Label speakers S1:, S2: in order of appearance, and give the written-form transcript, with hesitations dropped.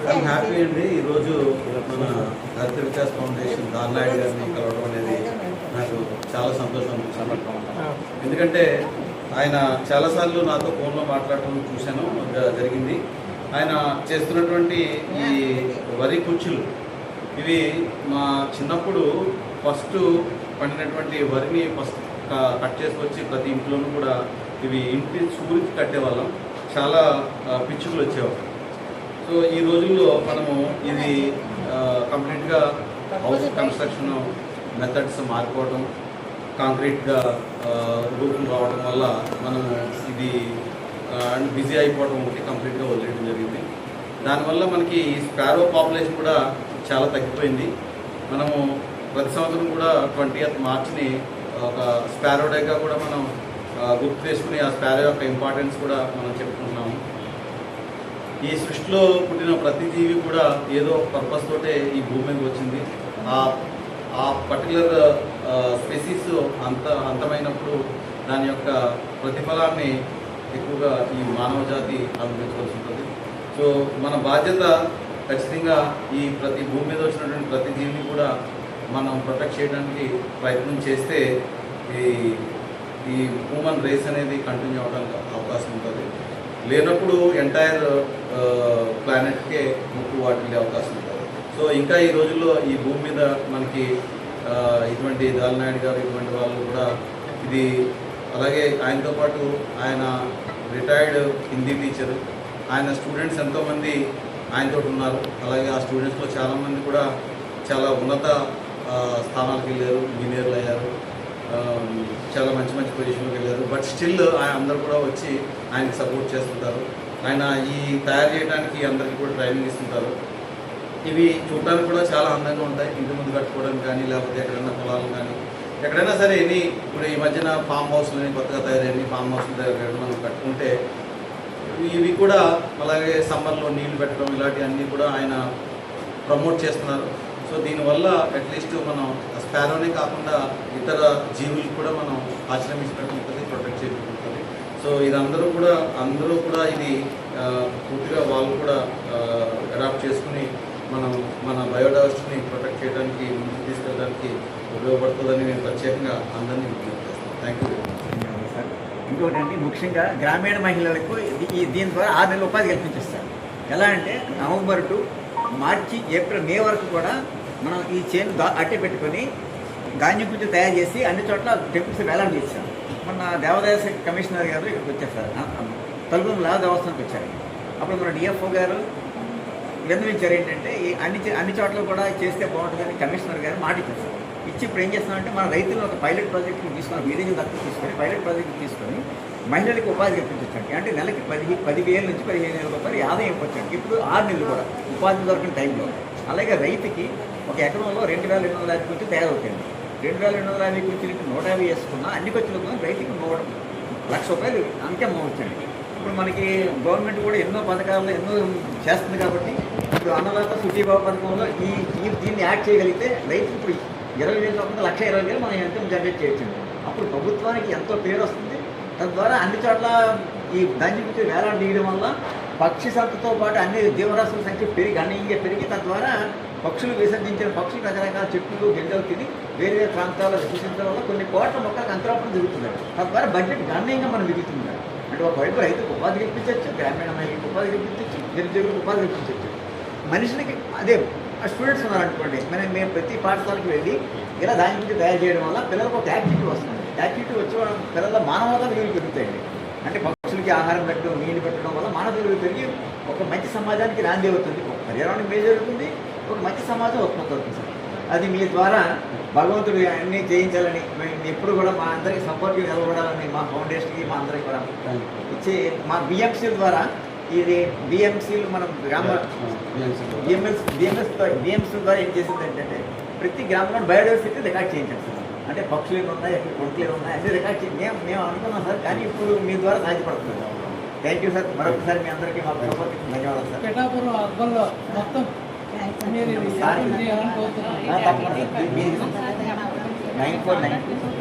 S1: I'm happy అండి. ఈరోజు మన దళిత వికాస్ ఫౌండేషన్ దార్నాయుడు గారిని కలవడం అనేది నాకు చాలా సంతోషం అనిపించింది. ఎందుకంటే ఆయన చాలాసార్లు నాతో ఫోన్లో మాట్లాడటం చూశాను, జరిగింది. ఆయన చేస్తున్నటువంటి ఈ వరి కుర్చీలు ఇవి మా చిన్నప్పుడు ఫస్ట్ పండినటువంటి వరిని ఫస్ట్ కట్ చేసుకొచ్చి ప్రతి ఇంట్లోనూ కూడా ఇవి ఇంటి సూరికి కట్టేవాళ్ళం. చాలా పిచ్చుకలు వచ్చేవాళ్ళు. సో ఈ రోజుల్లో మనము ఇది కంప్లీట్గా హౌస్ కన్స్ట్రక్షన్ మెథడ్స్ మారిపోవడం, కాంక్రీట్గా రూపులు రావడం వల్ల మనము ఇది బిజీ అయిపోవడం ఒకటి కంప్లీట్గా వదిలేయడం జరిగింది. దానివల్ల మనకి స్పారో పాపులేషన్ కూడా చాలా తగ్గిపోయింది. మనము ప్రతి సంవత్సరం కూడా 20th మార్చిని ఒక స్పారో డేగా కూడా మనం గుర్తు చేసుకుని ఆ స్పారో యొక్క ఇంపార్టెన్స్ కూడా మనం చెప్పుకుంటున్నాము. ఈ సృష్టిలో పుట్టిన ప్రతి జీవి కూడా ఏదో పర్పస్ తోటే ఈ భూమి మీదకి వచ్చింది. ఆ పర్టికులర్ స్పెసీస్ అంతమైనప్పుడు దాని యొక్క ప్రతిఫలాన్ని ఎక్కువగా ఈ మానవ జాతి అనుభవించవలసి ఉంటుంది. సో మన బాధ్యత ఖచ్చితంగా ఈ ప్రతి భూమి మీద వచ్చినటువంటి ప్రతి జీవిని కూడా మనం ప్రొటెక్ట్ చేయడానికి ప్రయత్నం చేస్తే ఈ హ్యూమన్ రేస్ అనేది కంటిన్యూ అవడానికి అవకాశం ఉంటుంది. లేనప్పుడు ఎంటైర్ ప్లానెట్కే ముక్కు వాటిల్లే అవకాశం ఉంటుంది. సో ఇంకా ఈ రోజుల్లో ఈ భూమి మీద మనకి ఇటువంటి దాల్నాయుడు గారు ఇటువంటి వాళ్ళు కూడా ఇది, అలాగే ఆయనతో పాటు ఆయన రిటైర్డ్ హిందీ టీచరు, ఆయన స్టూడెంట్స్ ఎంతోమంది ఆయనతో ఉన్నారు. అలాగే ఆ స్టూడెంట్స్లో చాలామంది కూడా చాలా ఉన్నత స్థానాలకు వెళ్ళారు, ఇంజనీర్లు అయ్యారు, చాలా మంచి మంచి పొజిషన్కి వెళ్ళారు. బట్ స్టిల్ ఆయన అందరూ కూడా వచ్చి ఆయనకి సపోర్ట్ చేస్తుంటారు. ఆయన ఈ తయారు చేయడానికి అందరికీ కూడా ట్రైనింగ్ ఇస్తుంటారు. ఇవి చూడడానికి కూడా చాలా అందంగా ఉంటాయి. ఇంటి ముందు కట్టుకోవడానికి కానీ, లేకపోతే ఎక్కడైనా పొలాలు కానీ, ఎక్కడైనా సరే ఇప్పుడు ఈ మధ్యన ఫామ్ హౌస్లని కొత్తగా తయారైన ఫామ్ హౌస్ల దగ్గర మనం కట్టుకుంటే ఇవి కూడా అలాగే సమ్మర్లో నీళ్లు పెట్టడం ఇలాంటివన్నీ కూడా ఆయన ప్రమోట్ చేస్తున్నారు. సో దీనివల్ల అట్లీస్ట్ మనం స్పారోనే కాకుండా ఇతర జీవులు కూడా మనం ఆశ్రమించినట్టు ఉంటుంది, ప్రొటెక్ట్ చేయడం ఉంటుంది. సో ఇది అందరూ కూడా ఇది పూర్తిగా వాళ్ళు కూడా అడాప్ట్ చేసుకుని మన బయోడైవర్సిటీని ప్రొటెక్ట్ చేయడానికి, ముందుకు తీసుకెళ్ళడానికి ఉపయోగపడుతుందని నేను ప్రత్యేకంగా అందరినీ విజ్ఞప్తి చేస్తాను. Thank you
S2: sir. ఇంకొకటి అంటే ముఖ్యంగా గ్రామీణ మహిళలకు దీని ద్వారా 6 నెలల ఉపాధి కల్పించేస్తారు. ఎలా అంటే నవంబర్ టు మార్చి, ఏప్రిల్, మే వరకు కూడా మనం ఈ చేను అట్టే పెట్టుకొని ధాన్యం కొంచెం తయారు చేసి అన్ని చోట్ల టెంపుల్స్ వేలాడ చేశాం. మొన్న దేవాదాయ కమిషనర్ గారు ఇక్కడికి వచ్చేసారు, తలుపుల లాభ దేవస్థానానికి వచ్చారు. అప్పుడు మన డిఎఫ్ఓ గారు విన్నవించారు ఏంటంటే ఈ అన్ని చోట్ల కూడా చేస్తే బాగుంటుందని కమిషనర్ గారు మాట ఇచ్చేస్తారు. ఇచ్చి ఇప్పుడు ఏం చేస్తున్నామంటే మన రైతులను ఒక పైలట్ ప్రాజెక్ట్ని తీసుకొని, వీధి దత్తత తీసుకొని పైలట్ ప్రాజెక్ట్ తీసుకొని మహిళలకు ఉపాధి కల్పించండి. అంటే నెలకి 10,000 నుంచి 15,000 రూపాయలు ఆదాయం ఇవ్వచ్చండి. ఇప్పుడు 6 నెలలు కూడా ఉపాధి దొరికిన టైంలో. అలాగే రైతుకి ఒక ఎకరంలో 2,250 కొంచెం తయారవుతాయండి. 2,250 కొంచెం 150 వేసుకున్నా అన్ని ఖర్చులకు రైతుకి 1,00,000 రూపాయలు అంకే అమ్మవచ్చండి. ఇప్పుడు మనకి గవర్నమెంట్ కూడా ఎన్నో పథకాలు ఎన్నో చేస్తుంది కాబట్టి ఇప్పుడు అన్నదాత సుఖీభావ పథకంలో దీన్ని యాడ్ చేయగలిగితే రైతుకి ఇప్పుడు 20,000 కాకుండా 1,20,000 మనం ఎంత జనరేట్ చేయొచ్చండి. అప్పుడు ప్రభుత్వానికి ఎంతో పేరు వస్తుంది. తద్వారా అన్ని చోట్ల ఈ ధాన్యం వేలాడదీయడం వల్ల పక్షి సంతతో పాటు అన్ని జీవరాశుల సంఖ్య గణనీయంగా పెరిగి తద్వారా పక్షులు విసర్జించిన పక్షులు రకరకాల చెట్లు గింజలు తిని వేరే ప్రాంతాల్లో విసర్జించడం వల్ల కొన్ని కోట్ల మొక్కలకు అంతరాపణ జరుగుతుంది. తద్వారా బడ్జెట్ గణనీయంగా మనం మిగులుతుంది. అంటే ఒకవైపు రైతుకు ఉపాధి కల్పించవచ్చు, గ్రామీణ మహిళలకు ఉపాధి కల్పించవచ్చు, నిరుద్యోగులకు ఉపాధి కల్పించవచ్చు. మనిషికి అదే స్టూడెంట్స్ ఉన్నారనుకోండి, మేము ప్రతి పాఠశాలకు వెళ్ళి ఇలా దాని గురించి తయారు చేయడం వల్ల పిల్లలకు ఒక యాక్టివిటీ వస్తుంది. యాక్టివిటీ వచ్చి పిల్లల మానవతా విలువలు పెరుగుతాయండి. అంటే పక్షులకి ఆహారం పెట్టడం, నీళ్ళు పెట్టడం వల్ల మానవ విలువలు పెరిగి ఒక మంచి సమాజానికి నాంది అవుతుంది, ఒక పర్యావరణం మేలు జరుగుతుంది, ఒక మంచి సమాజం ఉత్పత్తి అవుతుంది సార్. అది మీ ద్వారా భగవంతుడు అన్నీ చేయించాలని మేము ఎప్పుడు కూడా మా అందరికీ సపోర్ట్గా నిలబడాలని మా ఫౌండేషన్కి మా అందరికీ కూడా ఇచ్చే మా బిఎంసీ ద్వారా ఇది బిఎంసీలు మనం గ్రామ బిఎంసీ ద్వారా ఏం చేసింది ఏంటంటే ప్రతి గ్రామంలో బయోడైవర్సిటీ రికార్డ్ చేయించాం సార్. అంటే పక్షులు ఏమి ఉన్నాయి, ఎక్కడ కొడుకులు ఉన్నాయి అన్నీ రికార్డ్ చేయండి మేము అనుకున్నాం సార్. కానీ ఇప్పుడు మీ ద్వారా సాధ్యపడుతుంది. Thank you sir. మరొకసారి మీ అందరికీ మా సపోర్ట్కి ధన్యవాదాలు సార్.
S3: పిఠాపురం అర్బన్లో మొత్తం
S2: 9492